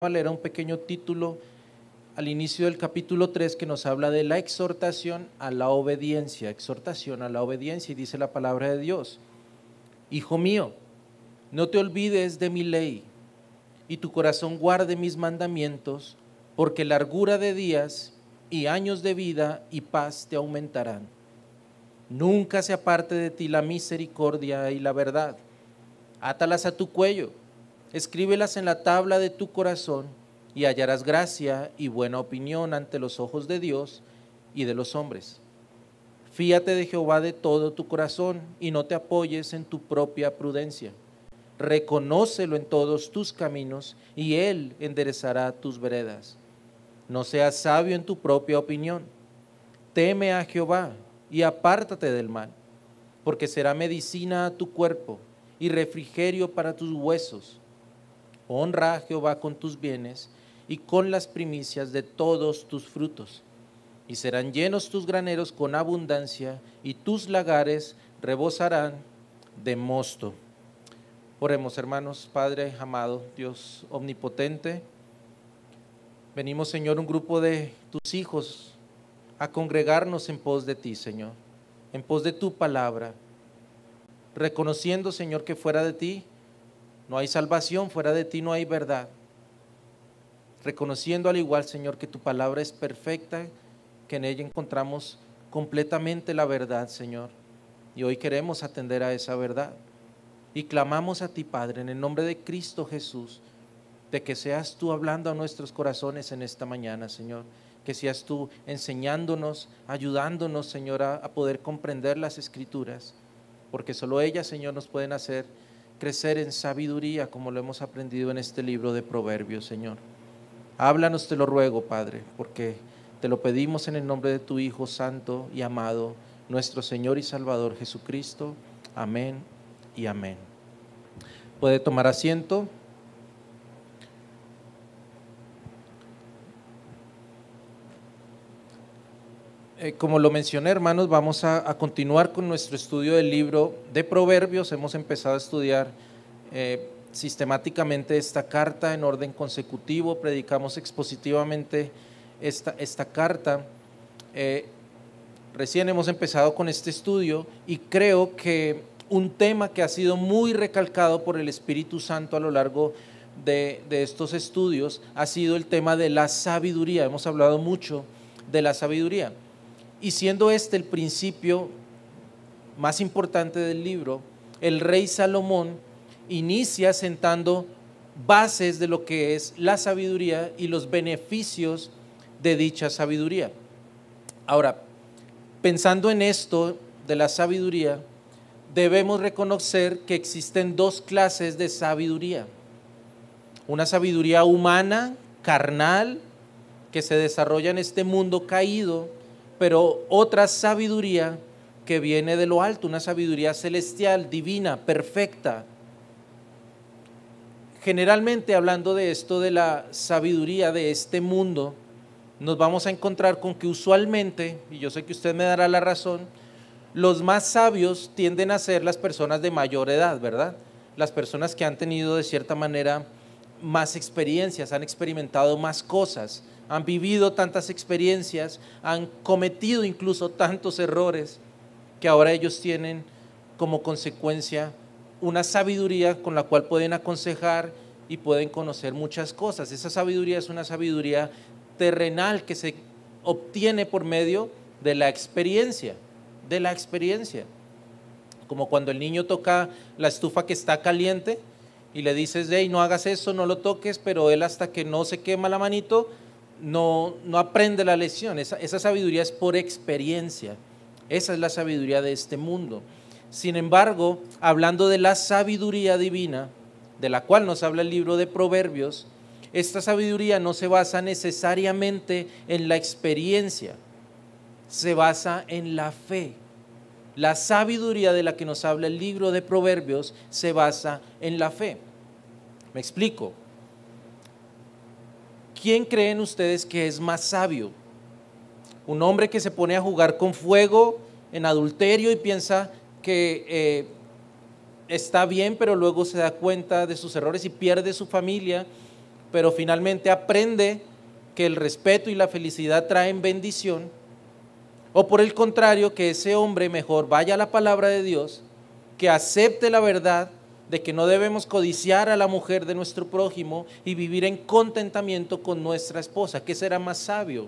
a leer un pequeño título al inicio del capítulo 3 que nos habla de la exhortación a la obediencia, y dice la palabra de Dios: Hijo mío, no te olvides de mi ley, y tu corazón guarde mis mandamientos, porque largura de días y años de vida y paz te aumentarán. Nunca se aparte de ti la misericordia y la verdad. Átalas a tu cuello, escríbelas en la tabla de tu corazón, y hallarás gracia y buena opinión ante los ojos de Dios y de los hombres. Fíate de Jehová de todo tu corazón y no te apoyes en tu propia prudencia. Reconócelo en todos tus caminos y Él enderezará tus veredas. No seas sabio en tu propia opinión. Teme a Jehová y apártate del mal, porque será medicina a tu cuerpo y refrigerio para tus huesos. Honra a Jehová con tus bienes y con las primicias de todos tus frutos, y serán llenos tus graneros con abundancia, y tus lagares rebosarán de mosto. Oremos, hermanos. Padre amado, Dios omnipotente, venimos, Señor, un grupo de tus hijos a congregarnos en pos de ti, Señor, en pos de tu palabra, reconociendo, Señor, que fuera de ti no hay salvación, fuera de ti no hay verdad. Reconociendo al igual, Señor, que tu palabra es perfecta, que en ella encontramos completamente la verdad, Señor. Y hoy queremos atender a esa verdad. Y clamamos a ti, Padre, en el nombre de Cristo Jesús, de que seas tú hablando a nuestros corazones en esta mañana, Señor. Que seas tú enseñándonos, ayudándonos, Señor, a poder comprender las Escrituras. Porque solo ellas, Señor, nos pueden hacer crecer en sabiduría, como lo hemos aprendido en este libro de Proverbios, Señor. Háblanos, te lo ruego, Padre, porque te lo pedimos en el nombre de tu Hijo santo y amado, nuestro Señor y Salvador Jesucristo. Amén y amén. Puede tomar asiento. Como lo mencioné, hermanos, vamos a continuar con nuestro estudio del libro de Proverbios. Hemos empezado a estudiar sistemáticamente esta carta en orden consecutivo, predicamos expositivamente esta carta. Recién hemos empezado con este estudio y creo que un tema que ha sido muy recalcado por el Espíritu Santo a lo largo de estos estudios ha sido el tema de la sabiduría. Hemos hablado mucho de la sabiduría. Y siendo este el principio más importante del libro, el rey Salomón inicia sentando bases de lo que es la sabiduría y los beneficios de dicha sabiduría. Ahora, pensando en esto de la sabiduría, debemos reconocer que existen dos clases de sabiduría. Una sabiduría humana, carnal, que se desarrolla en este mundo caído, pero otra sabiduría que viene de lo alto, una sabiduría celestial, divina, perfecta. Generalmente, hablando de esto de la sabiduría de este mundo, nos vamos a encontrar con que usualmente, y yo sé que usted me dará la razón, los más sabios tienden a ser las personas de mayor edad, ¿verdad? Las personas que han tenido de cierta manera más experiencias, han experimentado más cosas, han vivido tantas experiencias, han cometido incluso tantos errores, que ahora ellos tienen como consecuencia una sabiduría con la cual pueden aconsejar y pueden conocer muchas cosas. Esa sabiduría es una sabiduría terrenal que se obtiene por medio de la experiencia, como cuando el niño toca la estufa que está caliente y le dices, hey, no hagas eso, no lo toques, pero él hasta que no se quema la manito, no aprende la lección. Esa sabiduría es por experiencia. Esa es la sabiduría de este mundo. Sin embargo, hablando de la sabiduría divina, de la cual nos habla el libro de Proverbios, esta sabiduría no se basa necesariamente en la experiencia, se basa en la fe. La sabiduría de la que nos habla el libro de Proverbios se basa en la fe. Me explico. ¿Quién creen ustedes que es más sabio? ¿Un hombre que se pone a jugar con fuego en adulterio y piensa que está bien, pero luego se da cuenta de sus errores y pierde su familia? pero finalmente aprende que el respeto y la felicidad traen bendición, o por el contrario, que ese hombre mejor vaya a la palabra de Dios, que acepte la verdad de que no debemos codiciar a la mujer de nuestro prójimo y vivir en contentamiento con nuestra esposa. ¿Qué será más sabio?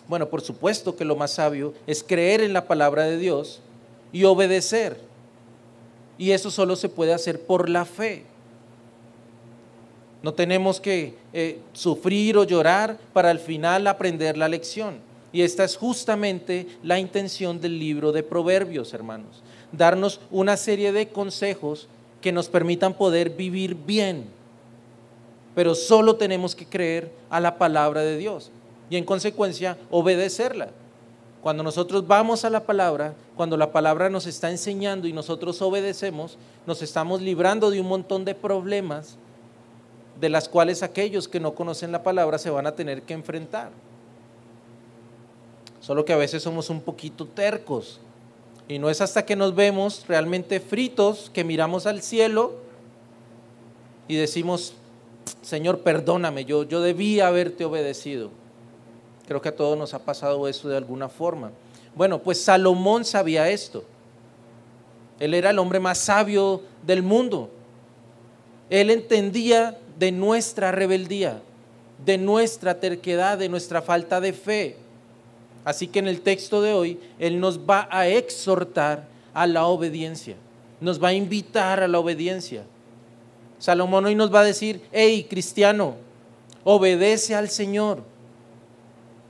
Bueno, por supuesto que lo más sabio es creer en la palabra de Dios y obedecer. Y eso solo se puede hacer por la fe. No tenemos que sufrir o llorar para al final aprender la lección. Y esta es justamente la intención del libro de Proverbios, hermanos. Darnos una serie de consejos que nos permitan poder vivir bien. Pero solo tenemos que creer a la palabra de Dios y en consecuencia obedecerla. Cuando nosotros vamos a la palabra, cuando la palabra nos está enseñando y nosotros obedecemos, nos estamos librando de un montón de problemas de las cuales aquellos que no conocen la palabra se van a tener que enfrentar. Solo que a veces somos un poquito tercos y no es hasta que nos vemos realmente fritos que miramos al cielo y decimos: Señor, perdóname, yo debí haberte obedecido. Creo que a todos nos ha pasado eso de alguna forma. Bueno, pues Salomón sabía esto. Él era el hombre más sabio del mundo. Él entendía de nuestra rebeldía, de nuestra terquedad, de nuestra falta de fe. Así que en el texto de hoy, él nos va a exhortar a la obediencia, nos va a invitar a la obediencia. Salomón hoy nos va a decir: hey, cristiano, obedece al Señor,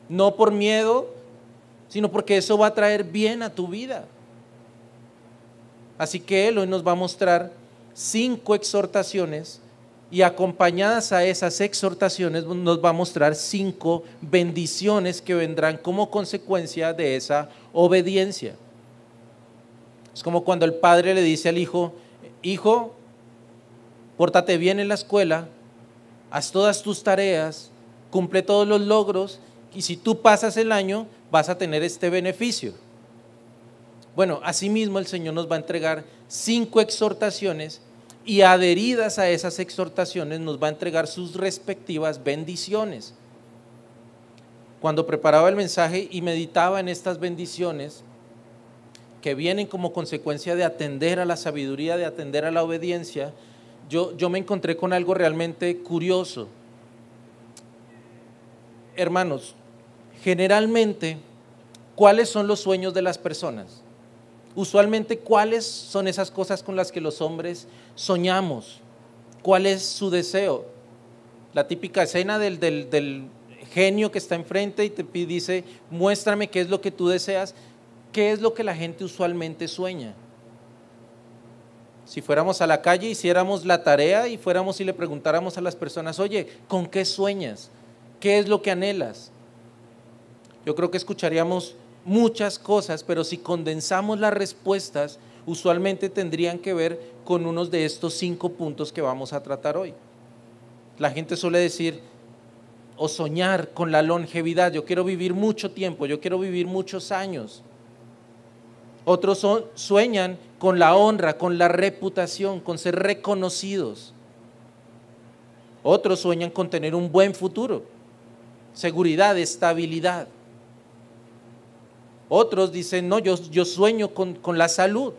no por miedo, sino porque eso va a traer bien a tu vida. Así que él hoy nos va a mostrar 5 exhortaciones y acompañadas a esas exhortaciones nos va a mostrar 5 bendiciones que vendrán como consecuencia de esa obediencia. Es como cuando el padre le dice al hijo: hijo, pórtate bien en la escuela, haz todas tus tareas, cumple todos los logros y si tú pasas el año vas a tener este beneficio. Bueno, asimismo el Señor nos va a entregar 5 exhortaciones y adheridas a esas exhortaciones nos va a entregar sus respectivas bendiciones. Cuando preparaba el mensaje y meditaba en estas bendiciones que vienen como consecuencia de atender a la sabiduría, de atender a la obediencia, yo me encontré con algo realmente curioso. Hermanos, generalmente, ¿cuáles son los sueños de las personas? Usualmente, ¿cuáles son esas cosas con las que los hombres soñamos? ¿Cuál es su deseo? La típica escena del genio que está enfrente y te dice: muéstrame qué es lo que tú deseas. ¿Qué es lo que la gente usualmente sueña? Si fuéramos a la calle, hiciéramos la tarea y fuéramos y le preguntáramos a las personas: oye, ¿con qué sueñas? ¿Qué es lo que anhelas? Yo creo que escucharíamos muchas cosas, pero si condensamos las respuestas, usualmente tendrían que ver con unos de estos 5 puntos que vamos a tratar hoy. La gente suele decir o soñar con la longevidad: yo quiero vivir mucho tiempo, yo quiero vivir muchos años. Otros sueñan con la honra, con la reputación, con ser reconocidos. Otros sueñan con tener un buen futuro, seguridad, estabilidad. Otros dicen: no, yo sueño con la salud,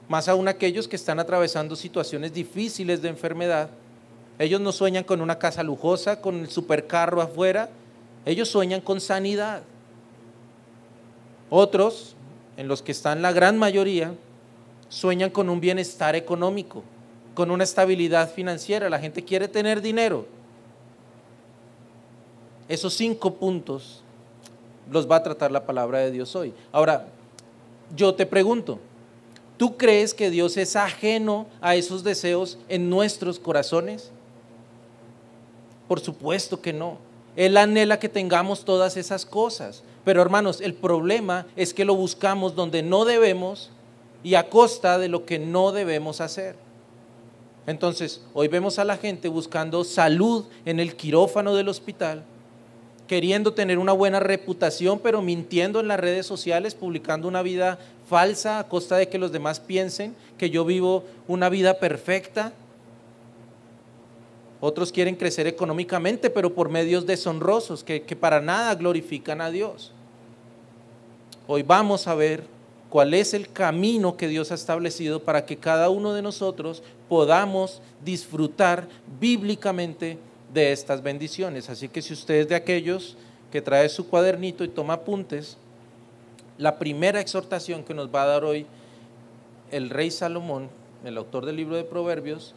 más aún aquellos que están atravesando situaciones difíciles de enfermedad. Ellos no sueñan con una casa lujosa, con el supercarro afuera, ellos sueñan con sanidad. Otros, en los que están la gran mayoría, sueñan con un bienestar económico, con una estabilidad financiera. La gente quiere tener dinero. Esos 5 puntos los va a tratar la palabra de Dios hoy. Ahora, yo te pregunto, ¿tú crees que Dios es ajeno a esos deseos en nuestros corazones? Por supuesto que no. Él anhela que tengamos todas esas cosas, pero hermanos, el problema es que lo buscamos donde no debemos y a costa de lo que no debemos hacer. Entonces, hoy vemos a la gente buscando salud en el quirófano del hospital, queriendo tener una buena reputación, pero mintiendo en las redes sociales, publicando una vida falsa a costa de que los demás piensen que yo vivo una vida perfecta. Otros quieren crecer económicamente, pero por medios deshonrosos que para nada glorifican a Dios. Hoy vamos a ver cuál es el camino que Dios ha establecido para que cada uno de nosotros podamos disfrutar bíblicamente de estas bendiciones. Así que si usted es de aquellos que trae su cuadernito y toma apuntes, la primera exhortación que nos va a dar hoy el rey Salomón, el autor del libro de Proverbios,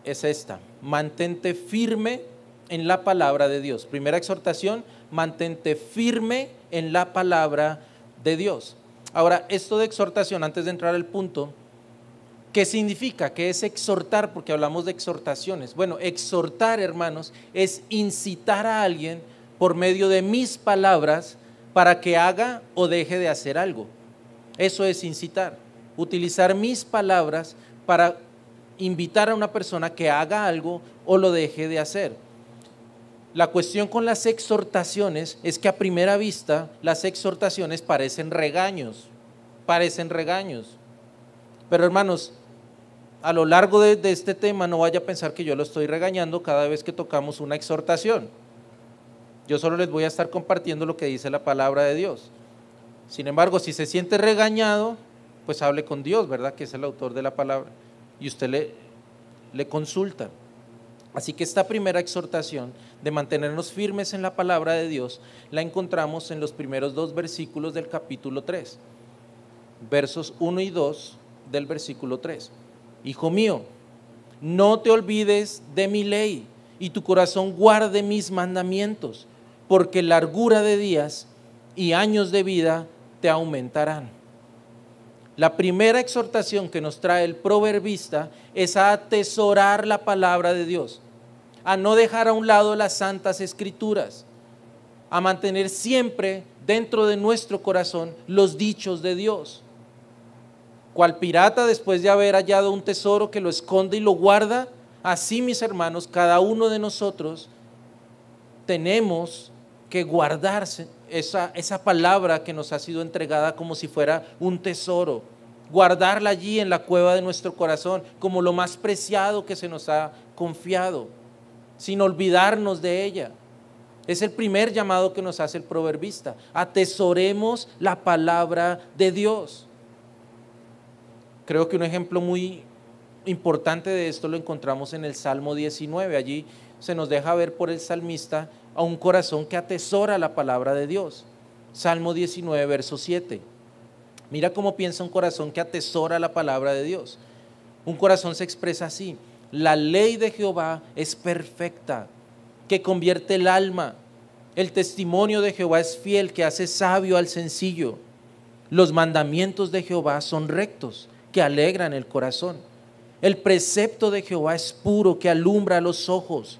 es esta: mantente firme en la palabra de Dios. Primera exhortación: mantente firme en la palabra de Dios. Ahora, esto de exhortación, antes de entrar al punto, ¿qué significa? ¿Qué es exhortar? Porque hablamos de exhortaciones. Bueno, exhortar, hermanos, es incitar a alguien por medio de mis palabras para que haga o deje de hacer algo. Eso es incitar. Utilizar mis palabras para invitar a una persona que haga algo o lo deje de hacer. La cuestión con las exhortaciones es que a primera vista las exhortaciones parecen regaños. Pero hermanos, a lo largo de este tema no vaya a pensar que yo lo estoy regañando cada vez que tocamos una exhortación. Yo solo les voy a estar compartiendo lo que dice la palabra de Dios. Sin embargo, si se siente regañado, pues hable con Dios, ¿verdad? Que es el autor de la palabra. Y usted le consulta. Así que esta primera exhortación de mantenernos firmes en la palabra de Dios la encontramos en los primeros 2 versículos del capítulo 3. Versos 1 y 2 del versículo 3. Hijo mío, no te olvides de mi ley y tu corazón guarde mis mandamientos, porque largura de días y años de vida te aumentarán. La primera exhortación que nos trae el proverbista es a atesorar la palabra de Dios, a no dejar a un lado las santas escrituras, a mantener siempre dentro de nuestro corazón los dichos de Dios. Cual pirata después de haber hallado un tesoro que lo esconde y lo guarda, así, mis hermanos, cada uno de nosotros tenemos que guardarse esa palabra que nos ha sido entregada como si fuera un tesoro, guardarla allí en la cueva de nuestro corazón como lo más preciado que se nos ha confiado, sin olvidarnos de ella. Es el primer llamado que nos hace el proverbista: atesoremos la palabra de Dios. Creo que un ejemplo muy importante de esto lo encontramos en el Salmo 19. Allí se nos deja ver por el salmista a un corazón que atesora la palabra de Dios. Salmo 19, verso 7. Mira cómo piensa un corazón que atesora la palabra de Dios. Un corazón se expresa así: la ley de Jehová es perfecta, que convierte el alma. El testimonio de Jehová es fiel, que hace sabio al sencillo. Los mandamientos de Jehová son rectos, que alegran el corazón. El precepto de Jehová es puro, que alumbra los ojos.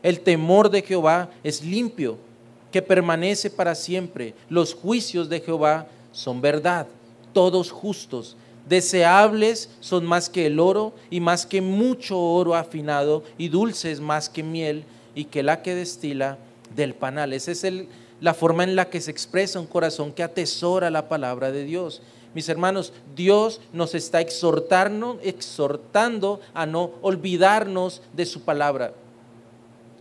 El temor de Jehová es limpio, que permanece para siempre. Los juicios de Jehová son verdad, todos justos. Deseables son más que el oro y más que mucho oro afinado, y dulces más que miel y que la que destila del panal. Esa es la forma en la que se expresa un corazón que atesora la palabra de Dios. Mis hermanos, Dios nos está exhortando a no olvidarnos de su palabra,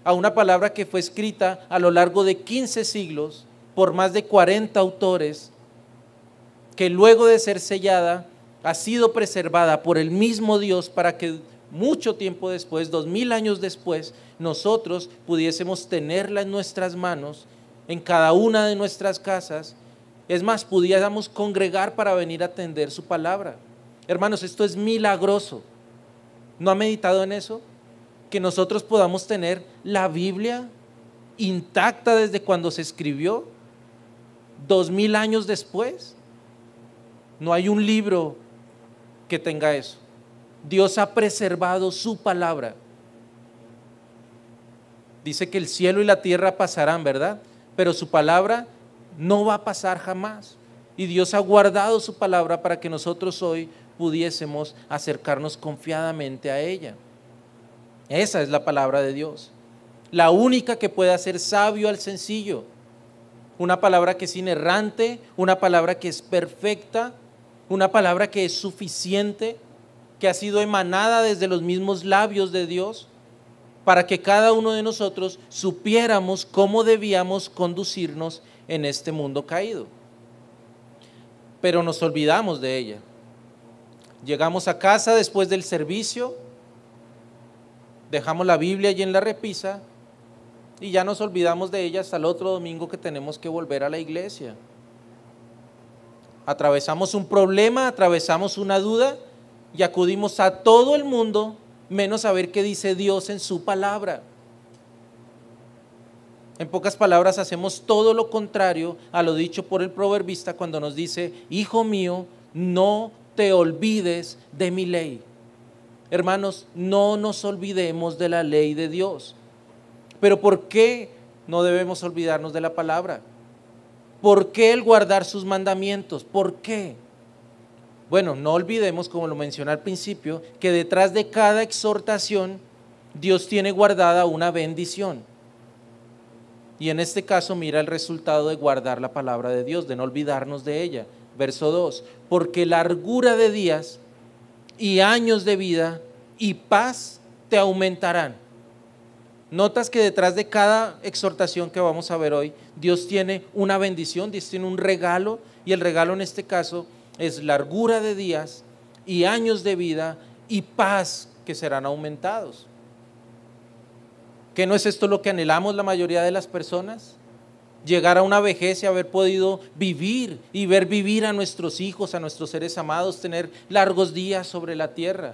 a una palabra que fue escrita a lo largo de 15 siglos por más de 40 autores, que luego de ser sellada ha sido preservada por el mismo Dios para que mucho tiempo después, 2000 años después, nosotros pudiésemos tenerla en nuestras manos, en cada una de nuestras casas. Es más, pudiéramos congregar para venir a atender su palabra. Hermanos, esto es milagroso. ¿No ha meditado en eso? Que nosotros podamos tener la Biblia intacta desde cuando se escribió, 2000 años después. No hay un libro que tenga eso. Dios ha preservado su palabra. Dice que el cielo y la tierra pasarán, ¿verdad? Pero su palabra no va a pasar jamás. Y Dios ha guardado su palabra para que nosotros hoy pudiésemos acercarnos confiadamente a ella. Esa es la palabra de Dios, la única que puede hacer sabio al sencillo. Una palabra que es inerrante, una palabra que es perfecta, una palabra que es suficiente, que ha sido emanada desde los mismos labios de Dios. para que cada uno de nosotros supiéramos cómo debíamos conducirnos en este mundo caído. Pero nos olvidamos de ella. Llegamos a casa después del servicio, dejamos la Biblia allí en la repisa y ya nos olvidamos de ella hasta el otro domingo que tenemos que volver a la iglesia. Atravesamos un problema, atravesamos una duda y acudimos a todo el mundo menos a ver qué dice Dios en su palabra. En pocas palabras, hacemos todo lo contrario a lo dicho por el proverbista cuando nos dice: hijo mío, no te olvides de mi ley. Hermanos, no nos olvidemos de la ley de Dios. Pero ¿por qué no debemos olvidarnos de la palabra? ¿Por qué el guardar sus mandamientos? ¿Por qué? Bueno, no olvidemos, como lo mencioné al principio, que detrás de cada exhortación Dios tiene guardada una bendición. Y en este caso mira el resultado de guardar la palabra de Dios, de no olvidarnos de ella. Verso 2, porque largura de días y años de vida y paz te aumentarán. Notas que detrás de cada exhortación que vamos a ver hoy, Dios tiene una bendición, Dios tiene un regalo, y el regalo en este caso es largura de días y años de vida y paz que serán aumentados. ¿Qué no es esto lo que anhelamos la mayoría de las personas? Llegar a una vejez y haber podido vivir y ver vivir a nuestros hijos, a nuestros seres amados, tener largos días sobre la tierra.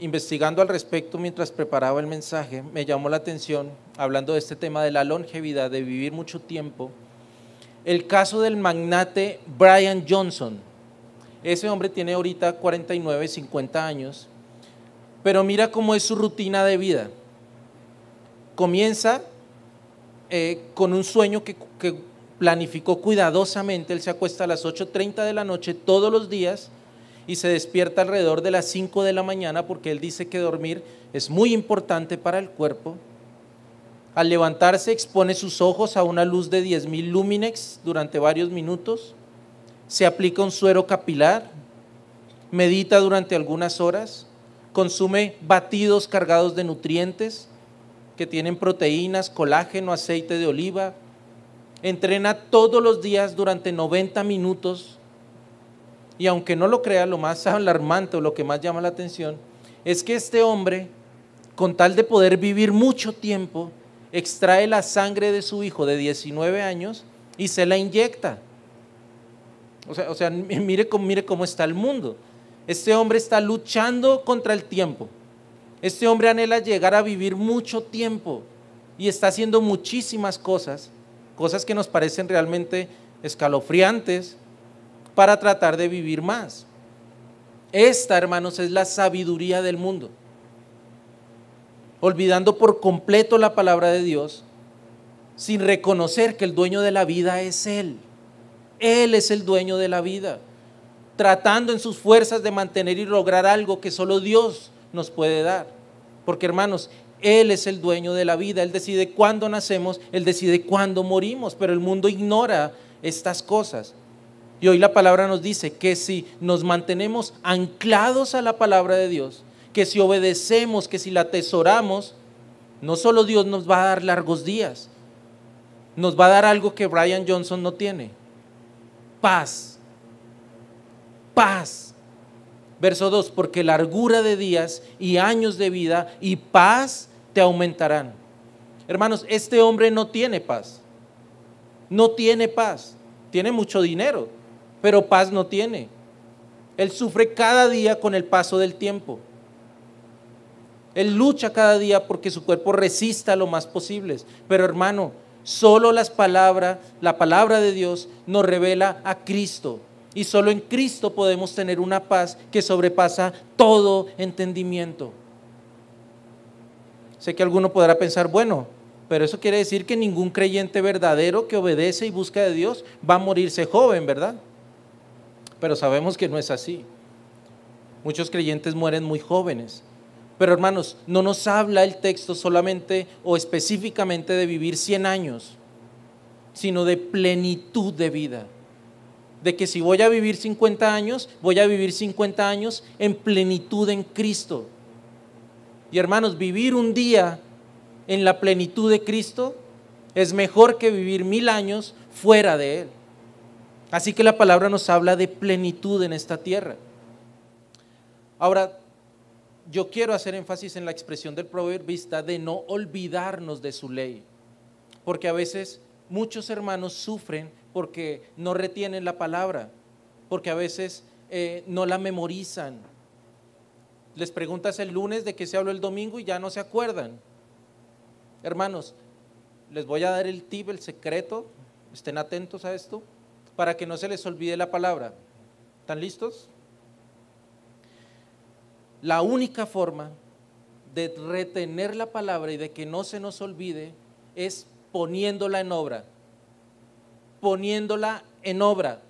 Investigando al respecto mientras preparaba el mensaje, me llamó la atención, hablando de este tema de la longevidad, de vivir mucho tiempo, el caso del magnate Brian Johnson. Ese hombre tiene ahorita 49, 50 años, pero mira cómo es su rutina de vida. Comienza con un sueño que planificó cuidadosamente. Él se acuesta a las 8:30 de la noche todos los días y se despierta alrededor de las 5 de la mañana, porque él dice que dormir es muy importante para el cuerpo. Al levantarse expone sus ojos a una luz de 10,000 lúmenes durante varios minutos, se aplica un suero capilar, medita durante algunas horas, consume batidos cargados de nutrientes que tienen proteínas, colágeno, aceite de oliva, entrena todos los días durante 90 minutos. Y aunque no lo crea, lo más alarmante o lo que más llama la atención es que este hombre, con tal de poder vivir mucho tiempo, extrae la sangre de su hijo de 19 años y se la inyecta. O sea, mire cómo está el mundo. Este hombre está luchando contra el tiempo. Este hombre anhela llegar a vivir mucho tiempo y está haciendo muchísimas cosas que nos parecen realmente escalofriantes, para tratar de vivir más. Esta, hermanos, es la sabiduría del mundo. Olvidando por completo la palabra de Dios, sin reconocer que el dueño de la vida es Él. Él es el dueño de la vida, tratando en sus fuerzas de mantener y lograr algo que solo Dios nos puede dar. Porque, hermanos, Él es el dueño de la vida. Él decide cuándo nacemos, Él decide cuándo morimos, pero el mundo ignora estas cosas. Y hoy la palabra nos dice que si nos mantenemos anclados a la palabra de Dios, que si obedecemos, que si la atesoramos, no solo Dios nos va a dar largos días, nos va a dar algo que Brian Johnson no tiene: paz. Paz. Verso 2, porque largura de días y años de vida y paz te aumentarán. Hermanos, este hombre no tiene paz. No tiene paz. Tiene mucho dinero, pero paz no tiene. Él sufre cada día con el paso del tiempo. Él lucha cada día porque su cuerpo resista lo más posible. Pero, hermano, solo la palabra de Dios nos revela a Cristo. Y solo en Cristo podemos tener una paz que sobrepasa todo entendimiento. Sé que alguno podrá pensar, bueno, pero eso quiere decir que ningún creyente verdadero que obedece y busca de Dios va a morirse joven, ¿verdad? Pero sabemos que no es así. Muchos creyentes mueren muy jóvenes. Pero, hermanos, no nos habla el texto solamente o específicamente de vivir 100 años, sino de plenitud de vida. De que si voy a vivir 50 años, voy a vivir 50 años en plenitud en Cristo. Y hermanos, vivir un día en la plenitud de Cristo es mejor que vivir 1000 años fuera de Él. Así que la palabra nos habla de plenitud en esta tierra. Ahora, yo quiero hacer énfasis en la expresión del proverbista de no olvidarnos de su ley, porque a veces muchos hermanos sufren porque no retienen la palabra, porque a veces no la memorizan. Les preguntas el lunes de qué se habló el domingo y ya no se acuerdan. Hermanos, les voy a dar el tip, el secreto, estén atentos a esto, para que no se les olvide la palabra. ¿Están listos? La única forma de retener la palabra y de que no se nos olvide es poniéndola en obra. Poniéndola en obra.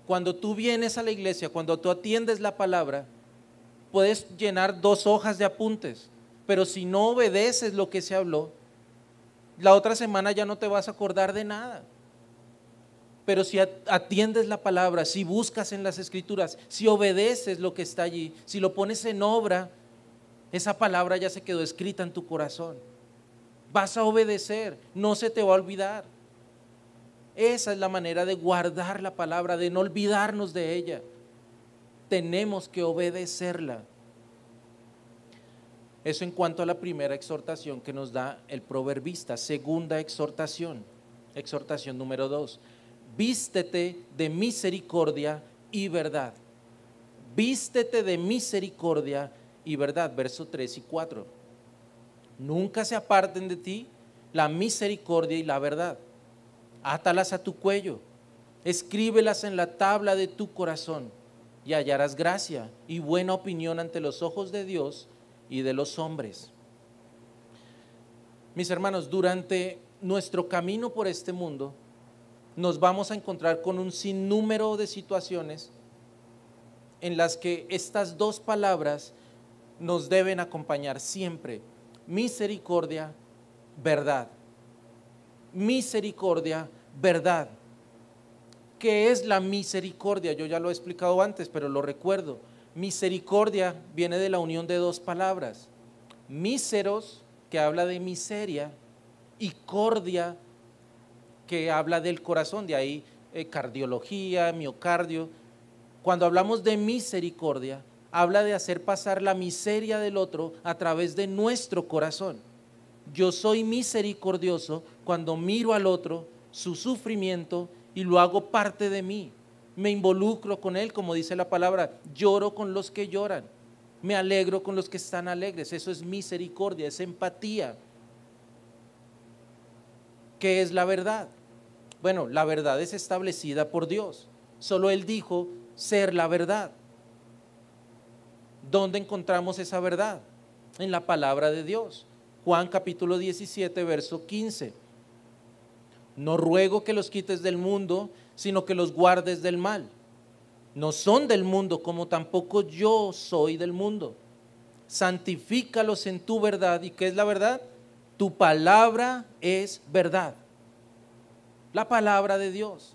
Cuando tú vienes a la iglesia, cuando tú atiendes la palabra, puedes llenar 2 hojas de apuntes, pero si no obedeces lo que se habló, la otra semana ya no te vas a acordar de nada. Pero si atiendes la palabra, si buscas en las escrituras, si obedeces lo que está allí, si lo pones en obra, esa palabra ya se quedó escrita en tu corazón. Vas a obedecer, no se te va a olvidar. Esa es la manera de guardar la palabra, de no olvidarnos de ella. Tenemos que obedecerla. Eso en cuanto a la primera exhortación que nos da el proverbista. Segunda exhortación, exhortación número 2. Vístete de misericordia y verdad. Vístete de misericordia y verdad, versos 3 y 4. Nunca se aparten de ti la misericordia y la verdad. Átalas a tu cuello, escríbelas en la tabla de tu corazón y hallarás gracia y buena opinión ante los ojos de Dios y de los hombres. Mis hermanos, durante nuestro camino por este mundo, nos vamos a encontrar con un sinnúmero de situaciones en las que estas 2 palabras nos deben acompañar siempre: misericordia, verdad. Misericordia, verdad. ¿Qué es la misericordia? Yo ya lo he explicado antes, pero lo recuerdo. Misericordia viene de la unión de 2 palabras: míseros, que habla de miseria, y cordia, que habla del corazón, de ahí cardiología, miocardio. Cuando hablamos de misericordia, habla de hacer pasar la miseria del otro a través de nuestro corazón. Yo soy misericordioso cuando miro al otro, su sufrimiento, y lo hago parte de mí. Me involucro con él, como dice la palabra, lloro con los que lloran, me alegro con los que están alegres. Eso es misericordia, es empatía. ¿Qué es la verdad? Bueno, la verdad es establecida por Dios. Solo Él dijo ser la verdad. ¿Dónde encontramos esa verdad? En la palabra de Dios. Juan capítulo 17, verso 15. No ruego que los quites del mundo, sino que los guardes del mal. No son del mundo, como tampoco yo soy del mundo. Santifícalos en tu verdad. ¿Y qué es la verdad? Tu palabra es verdad. La palabra de Dios.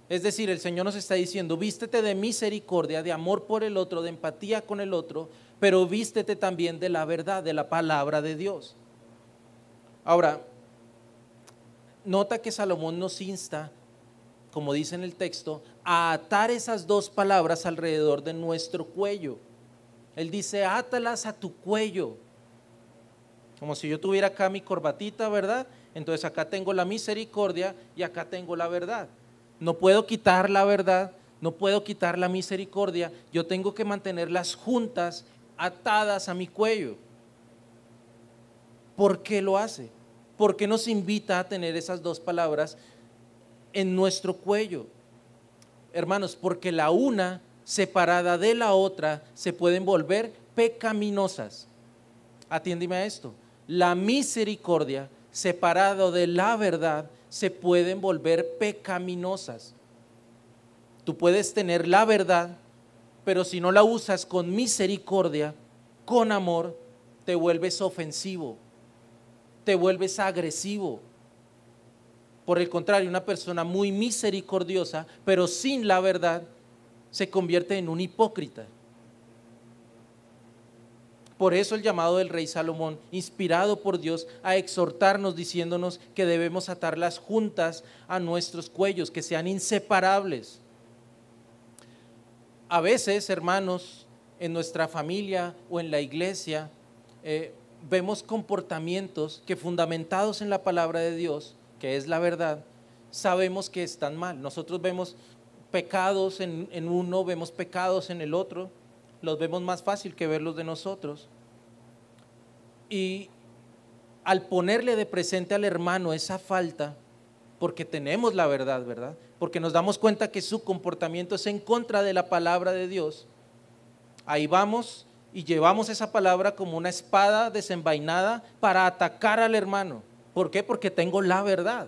Es decir, el Señor nos está diciendo: vístete de misericordia, de amor por el otro, de empatía con el otro, pero vístete también de la verdad, de la palabra de Dios. Ahora, nota que Salomón nos insta, como dice en el texto, a atar esas 2 palabras alrededor de nuestro cuello. Él dice: átalas a tu cuello. Como si yo tuviera acá mi corbatita, ¿verdad? Entonces acá tengo la misericordia y acá tengo la verdad. No puedo quitar la verdad, no puedo quitar la misericordia. Yo tengo que mantenerlas juntas, atadas a mi cuello. ¿Por qué lo hace? ¿Por qué nos invita a tener esas 2 palabras en nuestro cuello? Hermanos, porque la una separada de la otra se pueden volver pecaminosas. Atiéndeme a esto. La misericordia separado de la verdad se pueden volver pecaminosas. Tú puedes tener la verdad, pero si no la usas con misericordia, con amor, te vuelves ofensivo, te vuelves agresivo. Por el contrario, una persona muy misericordiosa, pero sin la verdad, se convierte en un hipócrita. Por eso el llamado del rey Salomón, inspirado por Dios, a exhortarnos diciéndonos que debemos atar las juntas a nuestros cuellos, que sean inseparables. A veces, hermanos, en nuestra familia o en la iglesia, vemos comportamientos que, fundamentados en la palabra de Dios, que es la verdad, sabemos que están mal. Nosotros vemos pecados en uno, vemos pecados en el otro, los vemos más fácil que verlos de nosotros. Y al ponerle de presente al hermano esa falta, porque tenemos la verdad, ¿verdad? Porque nos damos cuenta que su comportamiento es en contra de la palabra de Dios, ahí vamos y llevamos esa palabra como una espada desenvainada para atacar al hermano. ¿Por qué? Porque tengo la verdad.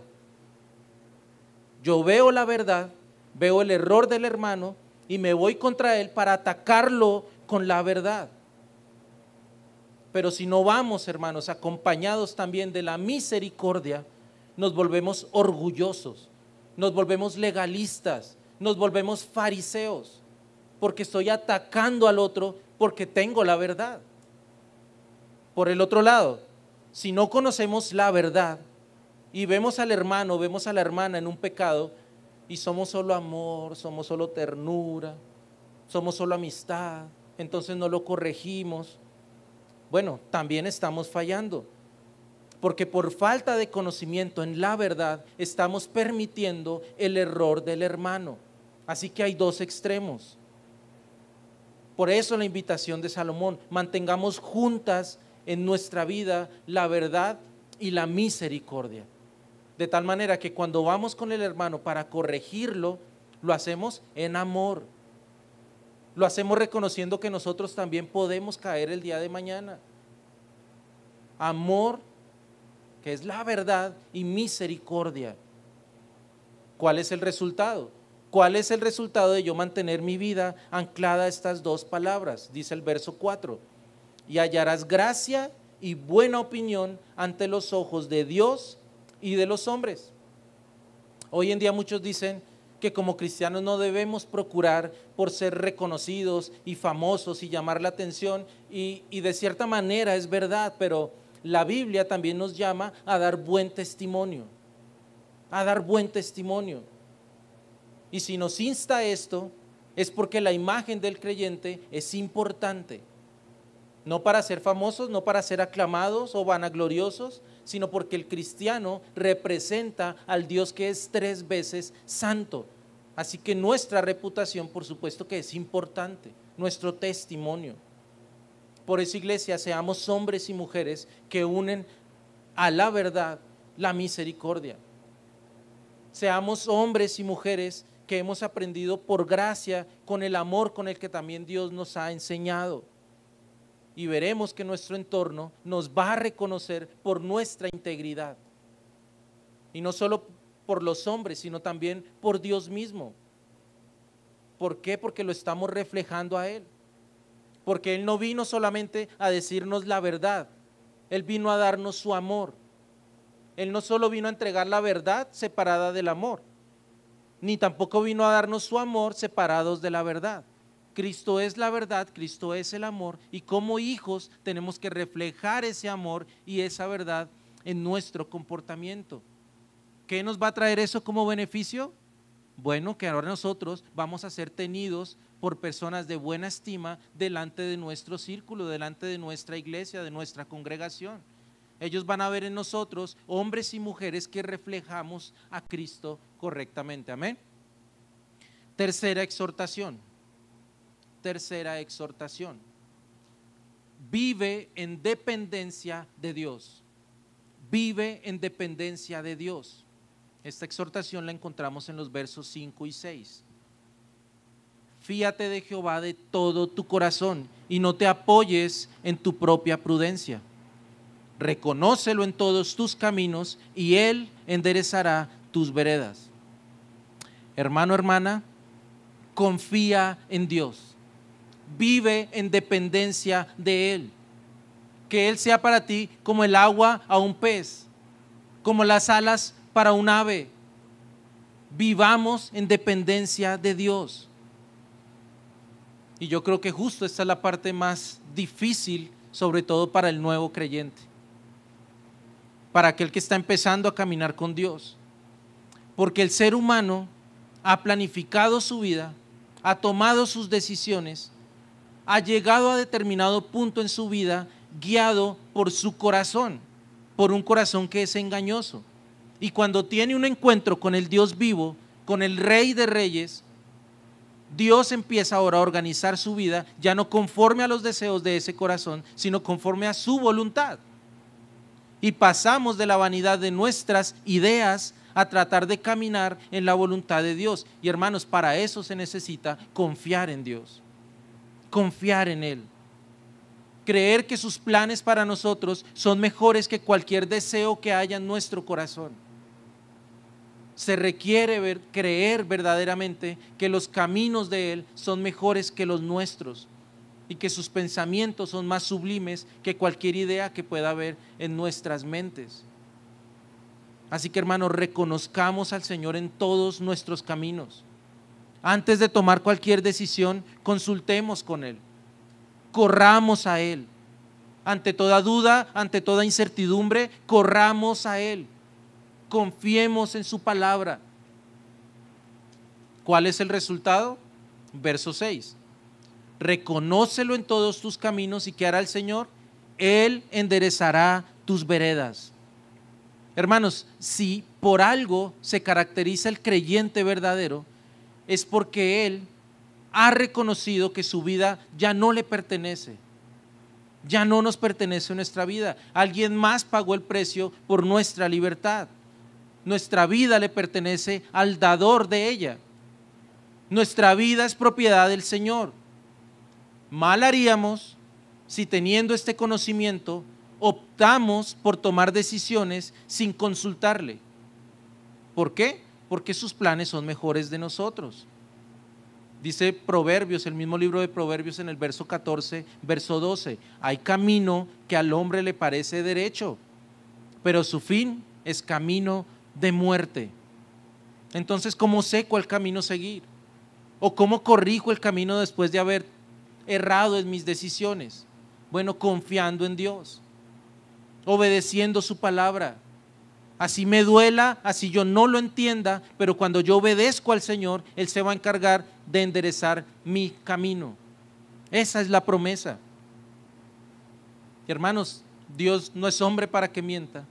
Yo veo la verdad, veo el error del hermano y me voy contra él para atacarlo con la verdad. Pero si no vamos, hermanos, acompañados también de la misericordia, nos volvemos orgullosos, nos volvemos legalistas, nos volvemos fariseos, porque estoy atacando al otro porque tengo la verdad. Por el otro lado, si no conocemos la verdad y vemos al hermano, vemos a la hermana en un pecado y somos solo amor, somos solo ternura, somos solo amistad, entonces no lo corregimos, bueno, también estamos fallando, porque por falta de conocimiento en la verdad estamos permitiendo el error del hermano. Así que hay dos extremos. Por eso la invitación de Salomón: mantengamos juntas en nuestra vida la verdad y la misericordia, de tal manera que cuando vamos con el hermano para corregirlo, lo hacemos en amor, lo hacemos reconociendo que nosotros también podemos caer el día de mañana. Amor, que es la verdad, y misericordia. ¿Cuál es el resultado? ¿Cuál es el resultado de yo mantener mi vida anclada a estas dos palabras? Dice el verso 4: y hallarás gracia y buena opinión ante los ojos de Dios y de los hombres. Hoy en día muchos dicen que como cristianos no debemos procurar por ser reconocidos y famosos y llamar la atención, y de cierta manera es verdad, pero la Biblia también nos llama a dar buen testimonio, a dar buen testimonio. Y si nos insta esto, es porque la imagen del creyente es importante, no para ser famosos, no para ser aclamados o vanagloriosos, sino porque el cristiano representa al Dios que es 3 veces santo. Así que nuestra reputación, por supuesto que es importante, nuestro testimonio. Por eso, iglesia, seamos hombres y mujeres que unen a la verdad la misericordia. Seamos hombres y mujeres que hemos aprendido por gracia con el amor con el que también Dios nos ha enseñado. Y veremos que nuestro entorno nos va a reconocer por nuestra integridad. Y no solo por los hombres, sino también por Dios mismo. ¿Por qué? Porque lo estamos reflejando a Él. Porque Él no vino solamente a decirnos la verdad, Él vino a darnos su amor. Él no solo vino a entregar la verdad separada del amor, ni tampoco vino a darnos su amor separados de la verdad. Cristo es la verdad, Cristo es el amor, y como hijos tenemos que reflejar ese amor y esa verdad en nuestro comportamiento. ¿Qué nos va a traer eso como beneficio? Bueno, que ahora nosotros vamos a ser tenidos por personas de buena estima delante de nuestro círculo, delante de nuestra iglesia, de nuestra congregación. Ellos van a ver en nosotros hombres y mujeres que reflejamos a Cristo correctamente. Amén. Tercera exhortación. Vive en dependencia de Dios. Vive en dependencia de Dios. Esta exhortación la encontramos en los versos 5 y 6. Fíate de Jehová de todo tu corazón y no te apoyes en tu propia prudencia. Reconócelo en todos tus caminos y Él enderezará tus veredas. Hermano, hermana, confía en Dios. Vive en dependencia de Él. Que Él sea para ti como el agua a un pez, como las alas para un ave. Vivamos en dependencia de Dios. Y yo creo que justo esta es la parte más difícil sobre todo para el nuevo creyente, para aquel que está empezando a caminar con Dios. Porque el ser humano ha planificado su vida, ha tomado sus decisiones, ha llegado a determinado punto en su vida guiado por su corazón, por un corazón que es engañoso. Y cuando tiene un encuentro con el Dios vivo, con el Rey de Reyes, Dios empieza ahora a organizar su vida, ya no conforme a los deseos de ese corazón, sino conforme a su voluntad. Y pasamos de la vanidad de nuestras ideas a tratar de caminar en la voluntad de Dios. Y hermanos, para eso se necesita confiar en Dios, confiar en Él. Creer que sus planes para nosotros son mejores que cualquier deseo que haya en nuestro corazón. Se requiere creer verdaderamente que los caminos de Él son mejores que los nuestros y que sus pensamientos son más sublimes que cualquier idea que pueda haber en nuestras mentes. Así que, hermanos, reconozcamos al Señor en todos nuestros caminos. Antes de tomar cualquier decisión, consultemos con Él, corramos a Él. Ante toda duda, ante toda incertidumbre, corramos a Él. Confiemos en su palabra. ¿Cuál es el resultado? Verso 6. Reconócelo en todos tus caminos, y ¿qué hará el Señor? Él enderezará tus veredas. Hermanos, si por algo se caracteriza el creyente verdadero, es porque él ha reconocido que su vida ya no le pertenece. Ya no nos pertenece nuestra vida. Alguien más pagó el precio por nuestra libertad. Nuestra vida le pertenece al dador de ella. Nuestra vida es propiedad del Señor. Mal haríamos si, teniendo este conocimiento, optamos por tomar decisiones sin consultarle. ¿Por qué? Porque sus planes son mejores de nosotros. Dice Proverbios, el mismo libro de Proverbios, en el verso 14, verso 12: hay camino que al hombre le parece derecho, pero su fin es camino de muerte. Entonces, ¿cómo sé cuál camino seguir? ¿O cómo corrijo el camino después de haber errado en mis decisiones? Bueno, confiando en Dios, obedeciendo su palabra. Así me duela, así yo no lo entienda, pero cuando yo obedezco al Señor, Él se va a encargar de enderezar mi camino. Esa es la promesa. Hermanos, Dios no es hombre para que mienta,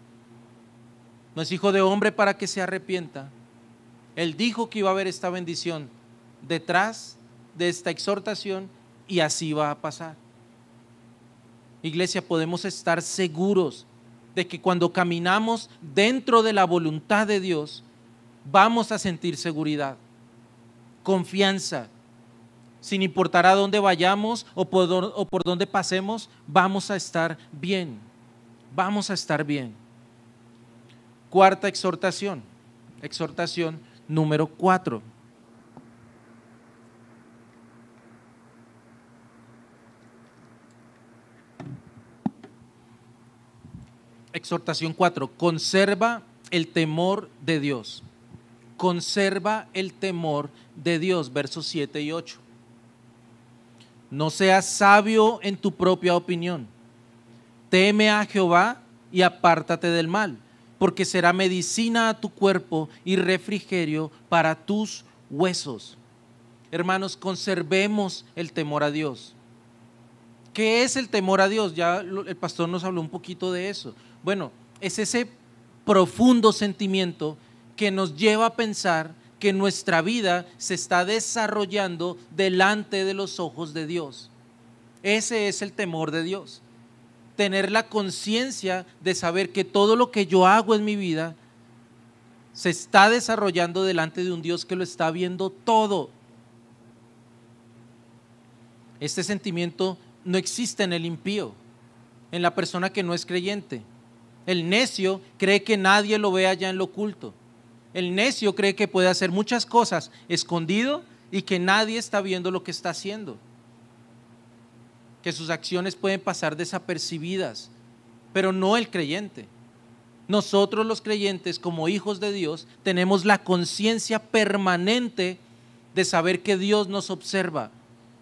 no es hijo de hombre para que se arrepienta. Él dijo que iba a haber esta bendición detrás de esta exhortación, y así va a pasar. Iglesia, podemos estar seguros de que cuando caminamos dentro de la voluntad de Dios, vamos a sentir seguridad, confianza. Sin importar a dónde vayamos o por dónde pasemos, vamos a estar bien. Vamos a estar bien. Cuarta exhortación, exhortación número 4. Exhortación 4, conserva el temor de Dios. Conserva el temor de Dios, versos 7 y 8. No seas sabio en tu propia opinión. Teme a Jehová y apártate del mal, porque será medicina a tu cuerpo y refrigerio para tus huesos. Hermanos, conservemos el temor a Dios. ¿Qué es el temor a Dios? Ya el pastor nos habló un poquito de eso. Bueno, es ese profundo sentimiento que nos lleva a pensar que nuestra vida se está desarrollando delante de los ojos de Dios. Ese es el temor de Dios. Tener la conciencia de saber que todo lo que yo hago en mi vida se está desarrollando delante de un Dios que lo está viendo todo. Este sentimiento no existe en el impío, en la persona que no es creyente. El necio cree que nadie lo ve allá en lo oculto. El necio cree que puede hacer muchas cosas escondido y que nadie está viendo lo que está haciendo. Que sus acciones pueden pasar desapercibidas, pero no el creyente. Nosotros los creyentes, como hijos de Dios, tenemos la conciencia permanente de saber que Dios nos observa,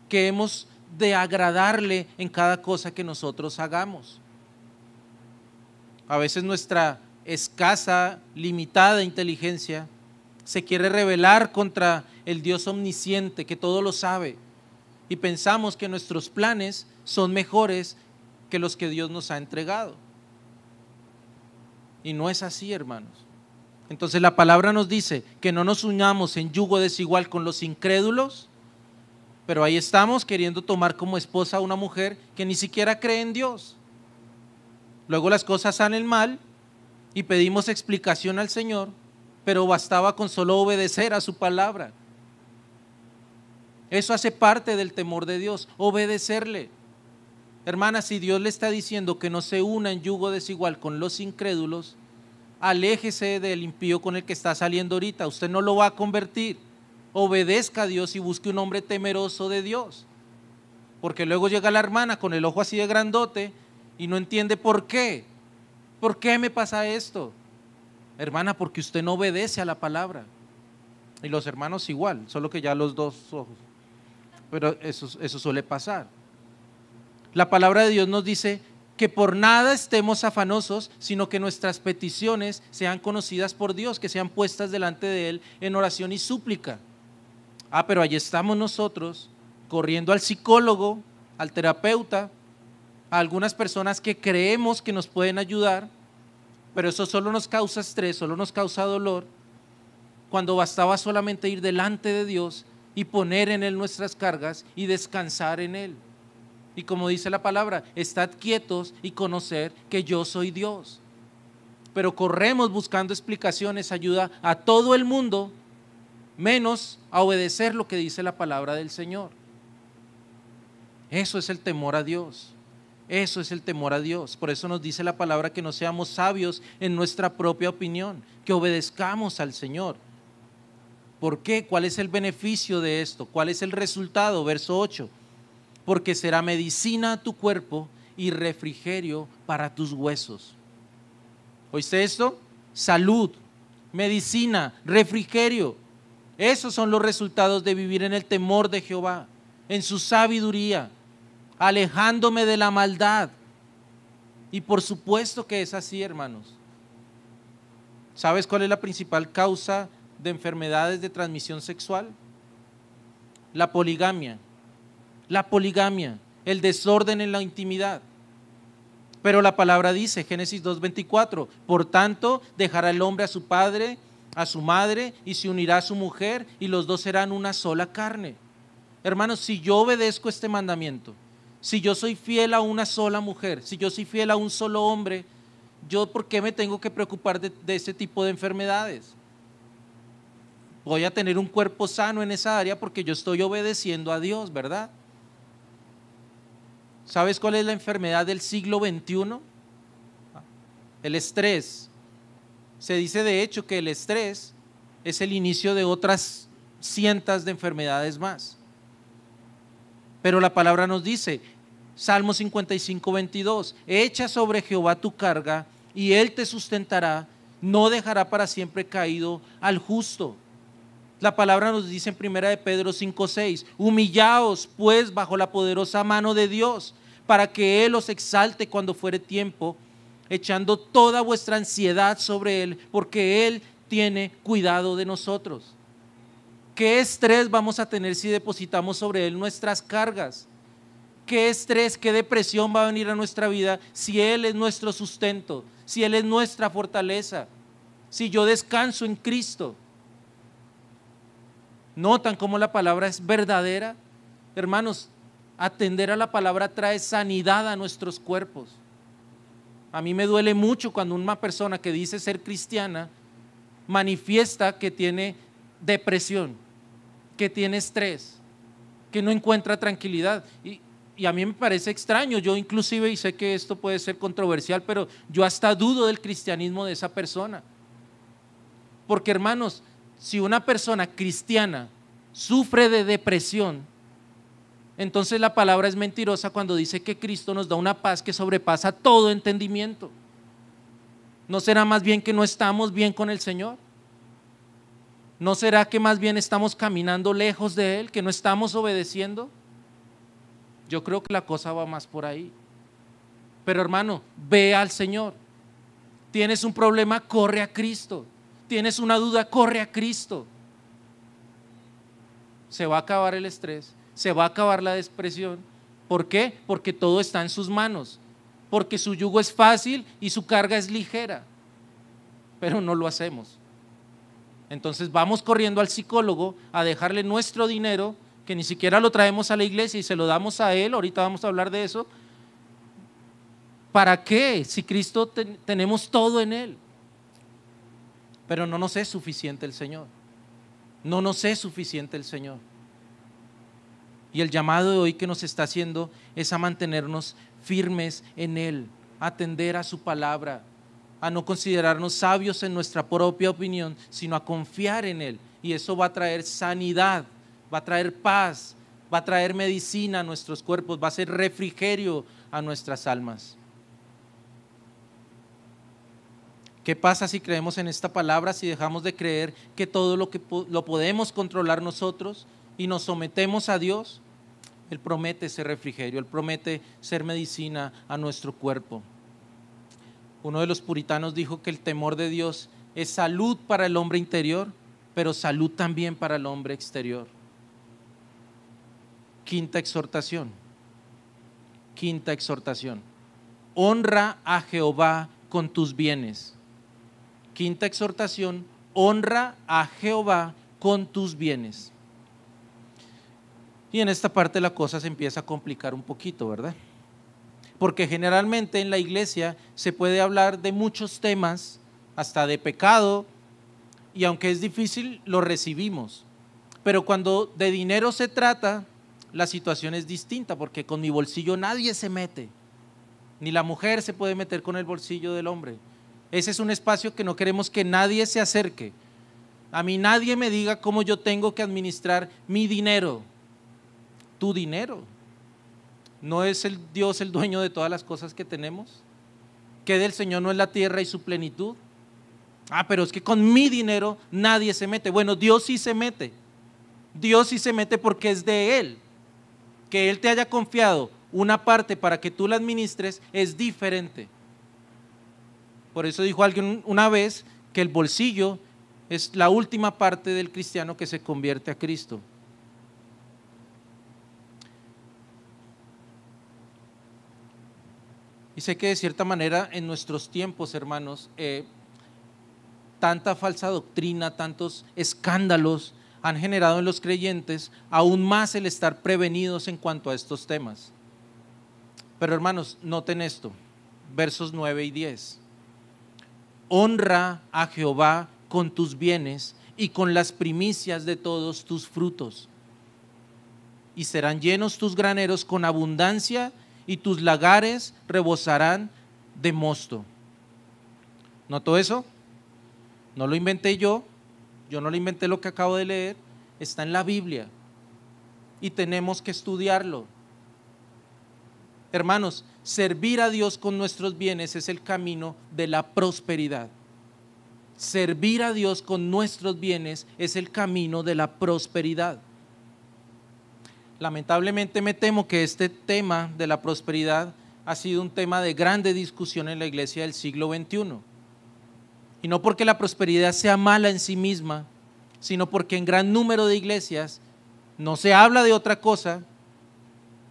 que hemos de agradarle en cada cosa que nosotros hagamos. A veces nuestra escasa, limitada inteligencia se quiere rebelar contra el Dios omnisciente que todo lo sabe y pensamos que nuestros planes son mejores que los que Dios nos ha entregado. Y no es así, hermanos. Entonces la palabra nos dice que no nos unamos en yugo desigual con los incrédulos, pero ahí estamos queriendo tomar como esposa a una mujer que ni siquiera cree en Dios. Luego las cosas salen mal y pedimos explicación al Señor, pero bastaba con solo obedecer a su palabra. Eso hace parte del temor de Dios, obedecerle. Hermana, si Dios le está diciendo que no se una en yugo desigual con los incrédulos, aléjese del impío con el que está saliendo ahorita. Usted no lo va a convertir. Obedezca a Dios y busque un hombre temeroso de Dios. Porque luego llega la hermana con el ojo así de grandote y no entiende por qué. ¿Por qué me pasa esto? Hermana, porque usted no obedece a la palabra. Y los hermanos igual, solo que ya los dos ojos. Pero eso suele pasar. La palabra de Dios nos dice que por nada estemos afanosos, sino que nuestras peticiones sean conocidas por Dios, que sean puestas delante de Él en oración y súplica. Pero allí estamos nosotros corriendo al psicólogo, al terapeuta, a algunas personas que creemos que nos pueden ayudar, pero eso solo nos causa estrés, solo nos causa dolor, cuando bastaba solamente ir delante de Dios y poner en Él nuestras cargas y descansar en Él. Y como dice la palabra, estad quietos y conocer que yo soy Dios. Pero corremos buscando explicaciones, ayuda a todo el mundo, menos a obedecer lo que dice la palabra del Señor. Eso es el temor a Dios. Eso es el temor a Dios. Por eso nos dice la palabra que no seamos sabios en nuestra propia opinión, que obedezcamos al Señor. ¿Por qué? ¿Cuál es el beneficio de esto? ¿Cuál es el resultado? Verso 8. Porque será medicina a tu cuerpo y refrigerio para tus huesos. ¿Oíste esto? Salud, medicina, refrigerio. Esos son los resultados de vivir en el temor de Jehová, en su sabiduría, alejándome de la maldad. Y por supuesto que es así, hermanos. ¿Sabes cuál es la principal causa de enfermedades de transmisión sexual? La poligamia. La poligamia, el desorden en la intimidad. Pero la palabra dice, Génesis 2:24, por tanto dejará el hombre a su padre, a su madre, y se unirá a su mujer, y los dos serán una sola carne. Hermanos, si yo obedezco este mandamiento, si yo soy fiel a una sola mujer, si yo soy fiel a un solo hombre, ¿yo por qué me tengo que preocupar de ese tipo de enfermedades? Voy a tener un cuerpo sano en esa área porque yo estoy obedeciendo a Dios, ¿verdad? ¿Sabes cuál es la enfermedad del siglo XXI? El estrés. Se dice de hecho que el estrés es el inicio de otras cientos de enfermedades más. Pero la palabra nos dice, Salmo 55:22, echa sobre Jehová tu carga y Él te sustentará, no dejará para siempre caído al justo. La palabra nos dice en 1 de Pedro 5:6, humillaos pues bajo la poderosa mano de Dios, para que Él os exalte cuando fuere tiempo, echando toda vuestra ansiedad sobre Él, porque Él tiene cuidado de nosotros. ¿Qué estrés vamos a tener si depositamos sobre Él nuestras cargas? ¿Qué estrés, qué depresión va a venir a nuestra vida si Él es nuestro sustento, si Él es nuestra fortaleza, si yo descanso en Cristo? ¿Notan cómo la palabra es verdadera? Hermanos, atender a la palabra trae sanidad a nuestros cuerpos. A mí me duele mucho cuando una persona que dice ser cristiana manifiesta que tiene depresión, que tiene estrés, que no encuentra tranquilidad. Y a mí me parece extraño, yo inclusive, y sé que esto puede ser controversial, pero yo hasta dudo del cristianismo de esa persona. Porque hermanos, si una persona cristiana sufre de depresión, entonces la palabra es mentirosa cuando dice que Cristo nos da una paz que sobrepasa todo entendimiento. ¿No será más bien que no estamos bien con el Señor? ¿No será que más bien estamos caminando lejos de Él, que no estamos obedeciendo? Yo creo que la cosa va más por ahí. Pero hermano, ve al Señor. Tienes un problema, corre a Cristo. Tienes una duda, corre a Cristo. Se va a acabar el estrés, se va a acabar la depresión. ¿Por qué? Porque todo está en sus manos. Porque su yugo es fácil y su carga es ligera. Pero no lo hacemos. Entonces vamos corriendo al psicólogo a dejarle nuestro dinero, que ni siquiera lo traemos a la iglesia y se lo damos a él. Ahorita vamos a hablar de eso. ¿Para qué? Si Cristo tenemos todo en Él. Pero no nos es suficiente el Señor. No nos es suficiente el Señor. Y el llamado de hoy que nos está haciendo es a mantenernos firmes en Él, a atender a su palabra, a no considerarnos sabios en nuestra propia opinión, sino a confiar en Él. Y eso va a traer sanidad, va a traer paz, va a traer medicina a nuestros cuerpos, va a ser refrigerio a nuestras almas. ¿Qué pasa si creemos en esta palabra, si dejamos de creer que todo lo podemos controlar nosotros y nos sometemos a Dios? Él promete ser refrigerio, Él promete ser medicina a nuestro cuerpo. Uno de los puritanos dijo que el temor de Dios es salud para el hombre interior, pero salud también para el hombre exterior. Quinta exhortación. Honra a Jehová con tus bienes. Quinta exhortación, honra a Jehová con tus bienes. Y en esta parte la cosa se empieza a complicar un poquito, ¿verdad? Porque generalmente en la iglesia se puede hablar de muchos temas, hasta de pecado, y aunque es difícil, lo recibimos. Pero cuando de dinero se trata, la situación es distinta, porque con mi bolsillo nadie se mete, ni la mujer se puede meter con el bolsillo del hombre. Ese es un espacio que no queremos que nadie se acerque. A mí nadie me diga cómo yo tengo que administrar mi dinero. Tu dinero. ¿No es el Dios el dueño de todas las cosas que tenemos? ¿Que del Señor no es la tierra y su plenitud? Pero es que con mi dinero nadie se mete. Bueno, Dios sí se mete. Dios sí se mete porque es de Él. Que Él te haya confiado una parte para que tú la administres es diferente. Por eso dijo alguien una vez que el bolsillo es la última parte del cristiano que se convierte a Cristo. Y sé que de cierta manera en nuestros tiempos, hermanos, tanta falsa doctrina, tantos escándalos han generado en los creyentes aún más el estar prevenidos en cuanto a estos temas. Pero hermanos, noten esto, versos 9 y 10. Honra a Jehová con tus bienes y con las primicias de todos tus frutos. Y serán llenos tus graneros con abundancia y tus lagares rebosarán de mosto. ¿Notó eso? No lo inventé yo no lo inventé lo que acabo de leer, está en la Biblia y tenemos que estudiarlo. Hermanos, servir a Dios con nuestros bienes es el camino de la prosperidad. Servir a Dios con nuestros bienes es el camino de la prosperidad. Lamentablemente me temo que este tema de la prosperidad ha sido un tema de grande discusión en la iglesia del siglo XXI. Y no porque la prosperidad sea mala en sí misma, sino porque en gran número de iglesias no se habla de otra cosa,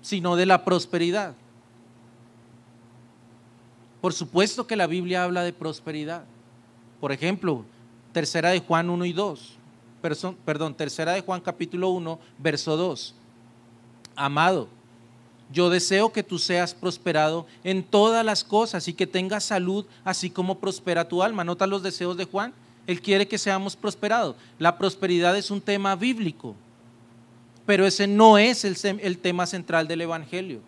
sino de la prosperidad. Por supuesto que la Biblia habla de prosperidad. Por ejemplo, tercera de Juan 1 y 2. Tercera de Juan capítulo 1, verso 2. Amado, yo deseo que tú seas prosperado en todas las cosas y que tengas salud, así como prospera tu alma. ¿Nota los deseos de Juan? Él quiere que seamos prosperados. La prosperidad es un tema bíblico, pero ese no es el tema central del Evangelio.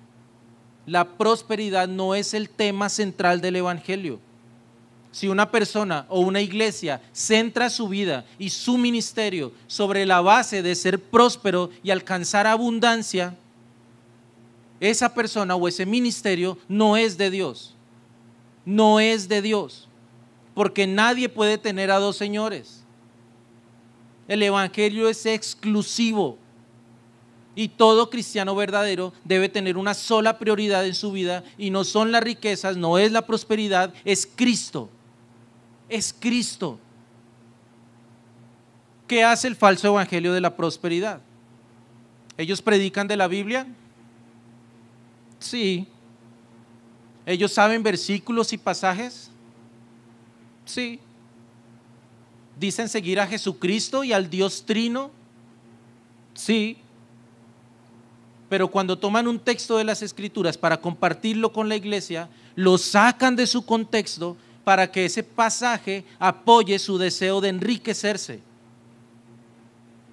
La prosperidad no es el tema central del Evangelio. Si una persona o una iglesia centra su vida y su ministerio sobre la base de ser próspero y alcanzar abundancia, esa persona o ese ministerio no es de Dios. No es de Dios, porque nadie puede tener a dos señores. El Evangelio es exclusivo. Y todo cristiano verdadero debe tener una sola prioridad en su vida, y no son las riquezas, no es la prosperidad, es Cristo. Es Cristo. ¿Qué hace el falso evangelio de la prosperidad? ¿Ellos predican de la Biblia? Sí. ¿Ellos saben versículos y pasajes? Sí. ¿Dicen seguir a Jesucristo y al Dios Trino? Sí. Pero cuando toman un texto de las Escrituras para compartirlo con la iglesia, lo sacan de su contexto para que ese pasaje apoye su deseo de enriquecerse.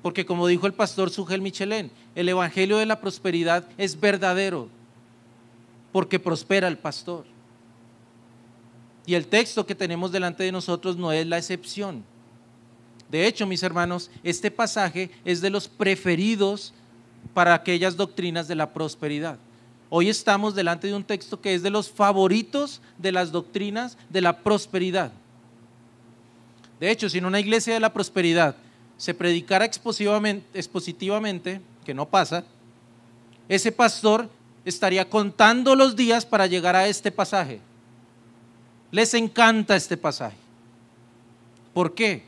Porque como dijo el pastor Sugel Michelén, el evangelio de la prosperidad es verdadero porque prospera el pastor. Y el texto que tenemos delante de nosotros no es la excepción. De hecho, mis hermanos, este pasaje es de los preferidos para aquellas doctrinas de la prosperidad. Hoy estamos delante de un texto que es de los favoritos de las doctrinas de la prosperidad. De hecho, si en una iglesia de la prosperidad se predicara expositivamente, que no pasa, ese pastor estaría contando los días para llegar a este pasaje. Les encanta este pasaje. ¿Por qué?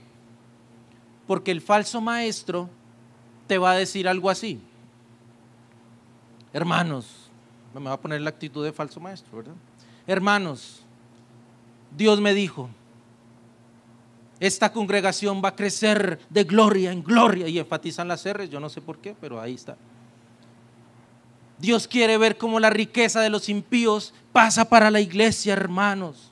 Porque el falso maestro te va a decir algo así: hermanos, me va a poner la actitud de falso maestro, ¿verdad? Hermanos, Dios me dijo, esta congregación va a crecer de gloria en gloria, y enfatizan las R's, yo no sé por qué, pero ahí está. Dios quiere ver cómo la riqueza de los impíos pasa para la iglesia, hermanos.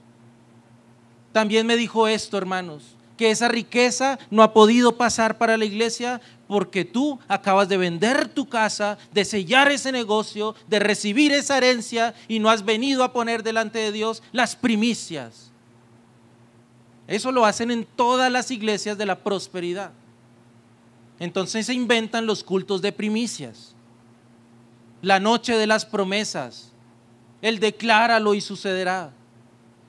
También me dijo esto, hermanos, que esa riqueza no ha podido pasar para la iglesia porque tú acabas de vender tu casa, de sellar ese negocio, de recibir esa herencia, y no has venido a poner delante de Dios las primicias. Eso lo hacen en todas las iglesias de la prosperidad. Entonces se inventan los cultos de primicias, la noche de las promesas, el decláralo y sucederá.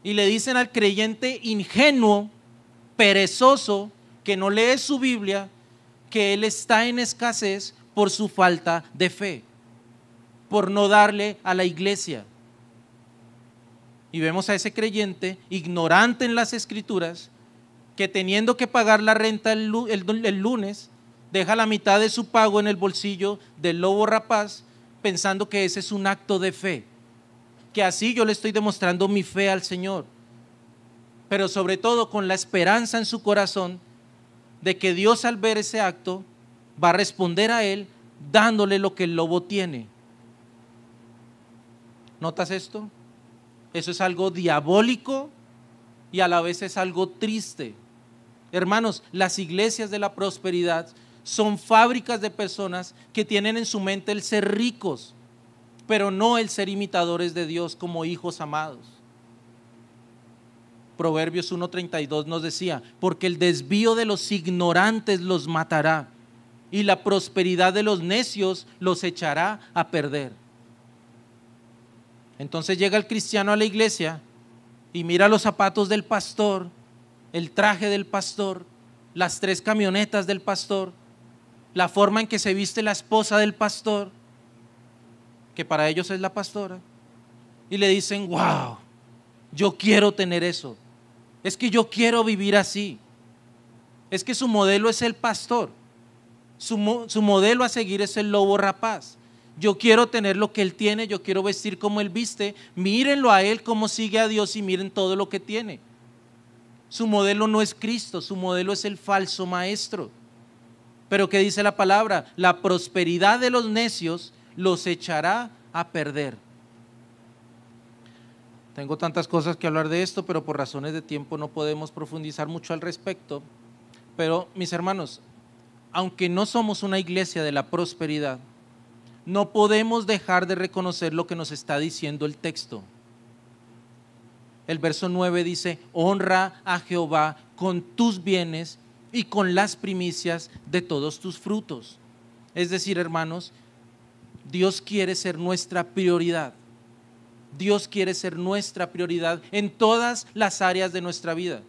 Y le dicen al creyente ingenuo, perezoso, que no lee su Biblia, que él está en escasez por su falta de fe, por no darle a la iglesia. Y vemos a ese creyente ignorante en las Escrituras, que teniendo que pagar la renta el lunes, deja la mitad de su pago en el bolsillo del lobo rapaz, pensando que ese es un acto de fe, que así yo le estoy demostrando mi fe al Señor, pero sobre todo con la esperanza en su corazón de que Dios, al ver ese acto, va a responder a él dándole lo que el lobo tiene. ¿Notas esto? Eso es algo diabólico y a la vez es algo triste. Hermanos, las iglesias de la prosperidad son fábricas de personas que tienen en su mente el ser ricos, pero no el ser imitadores de Dios como hijos amados. Proverbios 1:32 nos decía, porque el desvío de los ignorantes los matará y la prosperidad de los necios los echará a perder. Entonces llega el cristiano a la iglesia y mira los zapatos del pastor, el traje del pastor, las 3 camionetas del pastor, la forma en que se viste la esposa del pastor, que para ellos es la pastora, y le dicen, wow, yo quiero tener eso, es que yo quiero vivir así. Es que su modelo es el pastor, su modelo a seguir es el lobo rapaz. Yo quiero tener lo que él tiene, yo quiero vestir como él viste. Mírenlo a él cómo sigue a Dios y miren todo lo que tiene. Su modelo no es Cristo, su modelo es el falso maestro. Pero ¿qué dice la palabra? La prosperidad de los necios los echará a perder. Tengo tantas cosas que hablar de esto, pero por razones de tiempo no podemos profundizar mucho al respecto. Pero mis hermanos, aunque no somos una iglesia de la prosperidad, no podemos dejar de reconocer lo que nos está diciendo el texto. El verso 9 dice, honra a Jehová con tus bienes y con las primicias de todos tus frutos. Es decir, hermanos, Dios quiere ser nuestra prioridad. Dios quiere ser nuestra prioridad en todas las áreas de nuestra vida.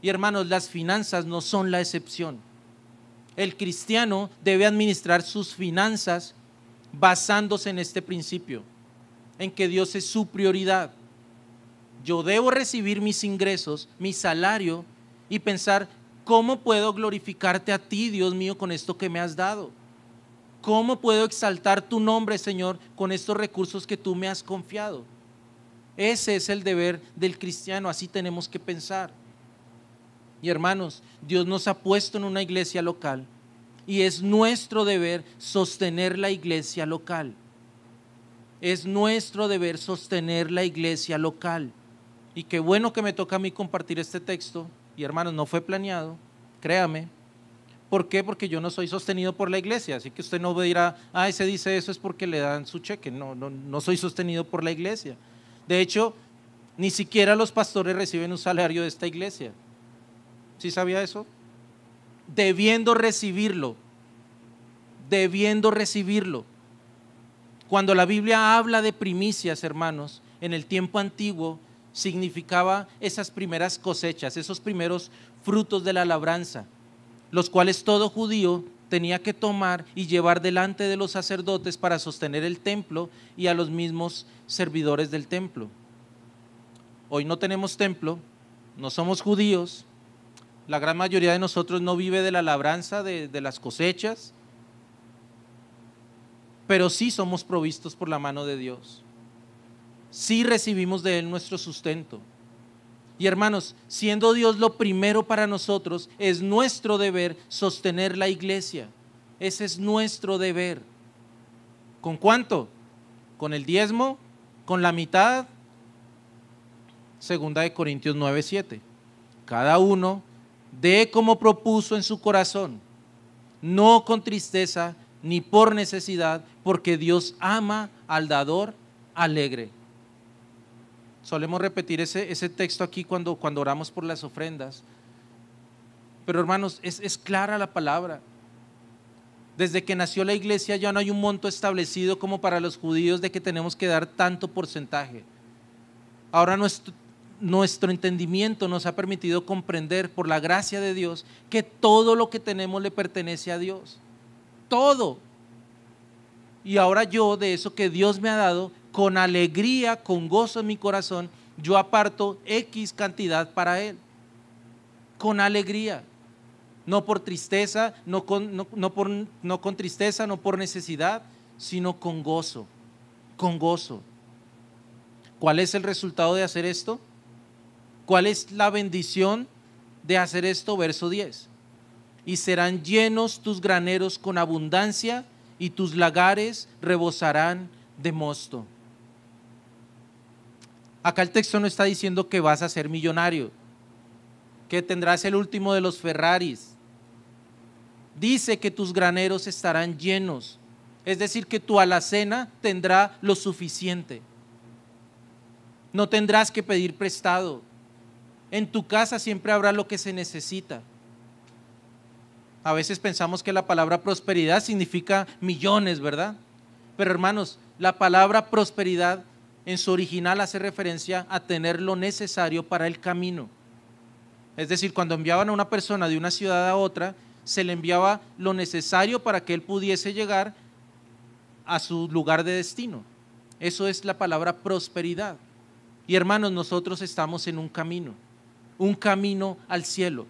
Y hermanos, las finanzas no son la excepción. El cristiano debe administrar sus finanzas basándose en este principio, en que Dios es su prioridad. Yo debo recibir mis ingresos, mi salario, y pensar, ¿cómo puedo glorificarte a ti, Dios mío, con esto que me has dado? ¿Cómo puedo exaltar tu nombre, Señor, con estos recursos que tú me has confiado? Ese es el deber del cristiano, así tenemos que pensar. Y hermanos, Dios nos ha puesto en una iglesia local y es nuestro deber sostener la iglesia local. Es nuestro deber sostener la iglesia local. Y qué bueno que me toca a mí compartir este texto. Y hermanos, no fue planeado, créame. ¿Por qué? Porque yo no soy sostenido por la iglesia. Así que usted no dirá, ese dice eso es porque le dan su cheque. No soy sostenido por la iglesia. De hecho, ni siquiera los pastores reciben un salario de esta iglesia. ¿Sí sabía eso? Debiendo recibirlo. Cuando la Biblia habla de primicias, hermanos, en el tiempo antiguo significaba esas primeras cosechas, esos primeros frutos de la labranza, los cuales todo judío tenía que tomar y llevar delante de los sacerdotes para sostener el templo y a los mismos servidores del templo. Hoy no tenemos templo, no somos judíos, la gran mayoría de nosotros no vive de la labranza, de las cosechas, pero sí somos provistos por la mano de Dios. Sí recibimos de Él nuestro sustento. Y hermanos, siendo Dios lo primero para nosotros, es nuestro deber sostener la iglesia. Ese es nuestro deber. ¿Con cuánto? ¿Con el diezmo? ¿Con la mitad? Segunda de Corintios 9:7. Cada uno dé como propuso en su corazón, no con tristeza ni por necesidad, porque Dios ama al dador alegre. Solemos repetir ese texto aquí cuando oramos por las ofrendas. Pero hermanos, es clara la palabra. Desde que nació la iglesia ya no hay un monto establecido como para los judíos de que tenemos que dar tanto porcentaje. Ahora nuestro entendimiento nos ha permitido comprender por la gracia de Dios que todo lo que tenemos le pertenece a Dios. Todo. Y ahora yo, de eso que Dios me ha dado, con alegría, con gozo en mi corazón, yo aparto X cantidad para Él. Con alegría. No por tristeza, no con tristeza, no por necesidad, sino con gozo. Con gozo. ¿Cuál es el resultado de hacer esto? ¿Cuál es la bendición de hacer esto? Verso 10. Y serán llenos tus graneros con abundancia y tus lagares rebosarán de mosto. Acá el texto no está diciendo que vas a ser millonario, que tendrás el último de los Ferraris. Dice que tus graneros estarán llenos, es decir, que tu alacena tendrá lo suficiente. No tendrás que pedir prestado. En tu casa siempre habrá lo que se necesita. A veces pensamos que la palabra prosperidad significa millones, ¿verdad? Pero hermanos, la palabra prosperidad en su original hace referencia a tener lo necesario para el camino. Es decir, cuando enviaban a una persona de una ciudad a otra, se le enviaba lo necesario para que él pudiese llegar a su lugar de destino. Eso es la palabra prosperidad. Y hermanos, nosotros estamos en un camino al cielo.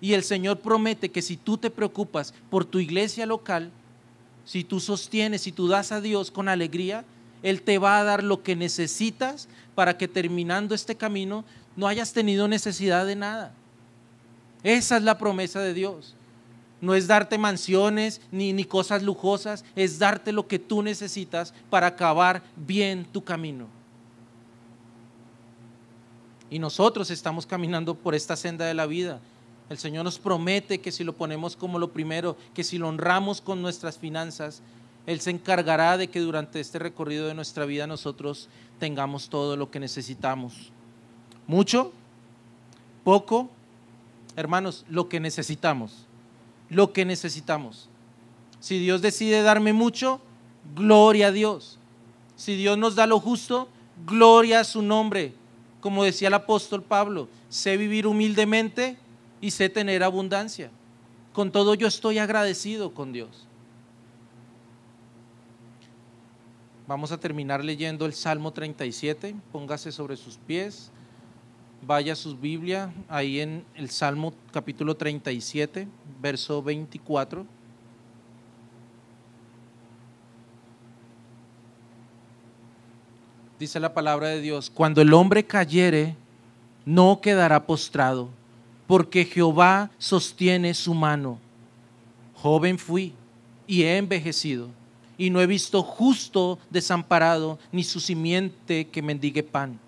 Y el Señor promete que si tú te preocupas por tu iglesia local, si tú sostienes, si tú das a Dios con alegría, Él te va a dar lo que necesitas para que terminando este camino no hayas tenido necesidad de nada. Esa es la promesa de Dios. No es darte mansiones ni cosas lujosas, es darte lo que tú necesitas para acabar bien tu camino. Y nosotros estamos caminando por esta senda de la vida. El Señor nos promete que si lo ponemos como lo primero, que si lo honramos con nuestras finanzas, Él se encargará de que durante este recorrido de nuestra vida nosotros tengamos todo lo que necesitamos. ¿Mucho? ¿Poco? Hermanos, lo que necesitamos. Lo que necesitamos. Si Dios decide darme mucho, gloria a Dios. Si Dios nos da lo justo, gloria a su nombre. Como decía el apóstol Pablo, sé vivir humildemente y sé tener abundancia. Con todo yo estoy agradecido con Dios. Vamos a terminar leyendo el Salmo 37. Póngase sobre sus pies, vaya a su Biblia, ahí en el Salmo capítulo 37, verso 24. Dice la palabra de Dios: cuando el hombre cayere, no quedará postrado, porque Jehová sostiene su mano. Joven fui y he envejecido, y no he visto justo desamparado, ni su simiente que mendigue pan.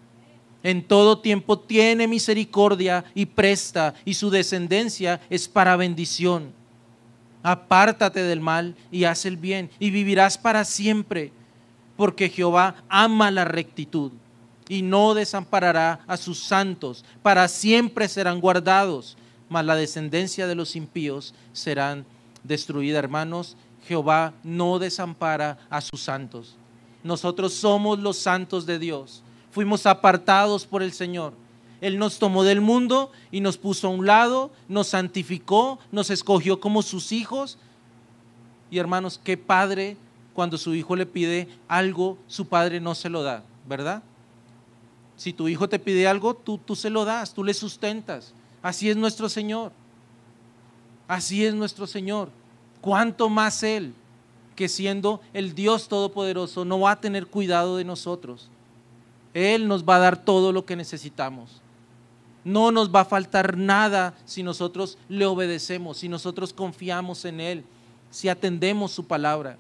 En todo tiempo tiene misericordia y presta, y su descendencia es para bendición. Apártate del mal y haz el bien, y vivirás para siempre, porque Jehová ama la rectitud y no desamparará a sus santos. Para siempre serán guardados, mas la descendencia de los impíos serán destruida. Hermanos, Jehová no desampara a sus santos. Nosotros somos los santos de Dios. Fuimos apartados por el Señor. Él nos tomó del mundo y nos puso a un lado, nos santificó, nos escogió como sus hijos. Y hermanos, qué padre cuando su hijo le pide algo, su padre no se lo da, ¿verdad? Si tu hijo te pide algo, tú se lo das, tú le sustentas. Así es nuestro Señor. Así es nuestro Señor. ¿Cuánto más Él, que siendo el Dios Todopoderoso, no va a tener cuidado de nosotros? Él nos va a dar todo lo que necesitamos. No nos va a faltar nada si nosotros le obedecemos, si nosotros confiamos en Él, si atendemos su palabra.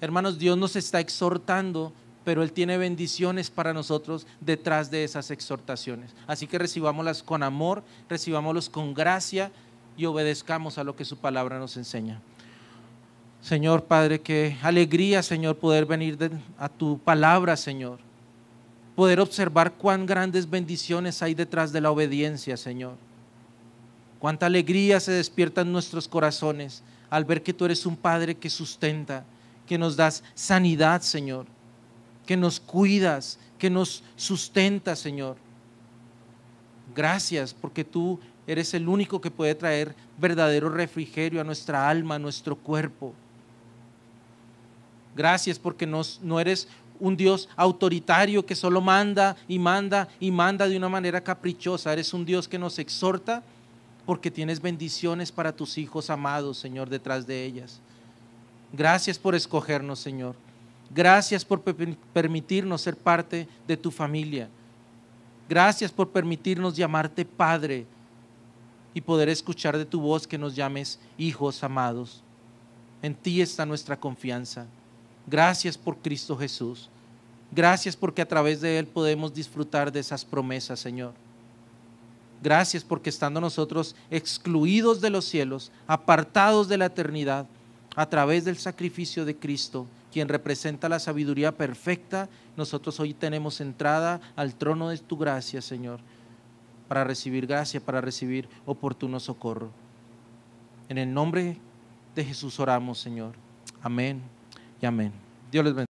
Hermanos, Dios nos está exhortando, pero Él tiene bendiciones para nosotros detrás de esas exhortaciones. Así que recibámoslas con amor, recibámoslas con gracia y obedezcamos a lo que su palabra nos enseña. Señor Padre, qué alegría, Señor, poder venir a tu palabra, Señor. Poder observar cuán grandes bendiciones hay detrás de la obediencia, Señor. Cuánta alegría se despierta en nuestros corazones al ver que tú eres un Padre que sustenta, que nos das sanidad, Señor, que nos cuidas, que nos sustentas, Señor. Gracias porque tú eres el único que puede traer verdadero refrigerio a nuestra alma, a nuestro cuerpo. Gracias porque no eres un Dios autoritario que solo manda y manda y manda de una manera caprichosa. Eres un Dios que nos exhorta porque tienes bendiciones para tus hijos amados, Señor, detrás de ellas. Gracias por escogernos, Señor. Gracias por permitirnos ser parte de tu familia. Gracias por permitirnos llamarte Padre y poder escuchar de tu voz que nos llames hijos amados. En ti está nuestra confianza. Gracias por Cristo Jesús. Gracias porque a través de Él podemos disfrutar de esas promesas, Señor. Gracias porque estando nosotros excluidos de los cielos, apartados de la eternidad, a través del sacrificio de Cristo, quien representa la sabiduría perfecta, nosotros hoy tenemos entrada al trono de tu gracia, Señor, para recibir gracia, para recibir oportuno socorro. En el nombre de Jesús oramos, Señor. Amén y amén. Dios les bendiga.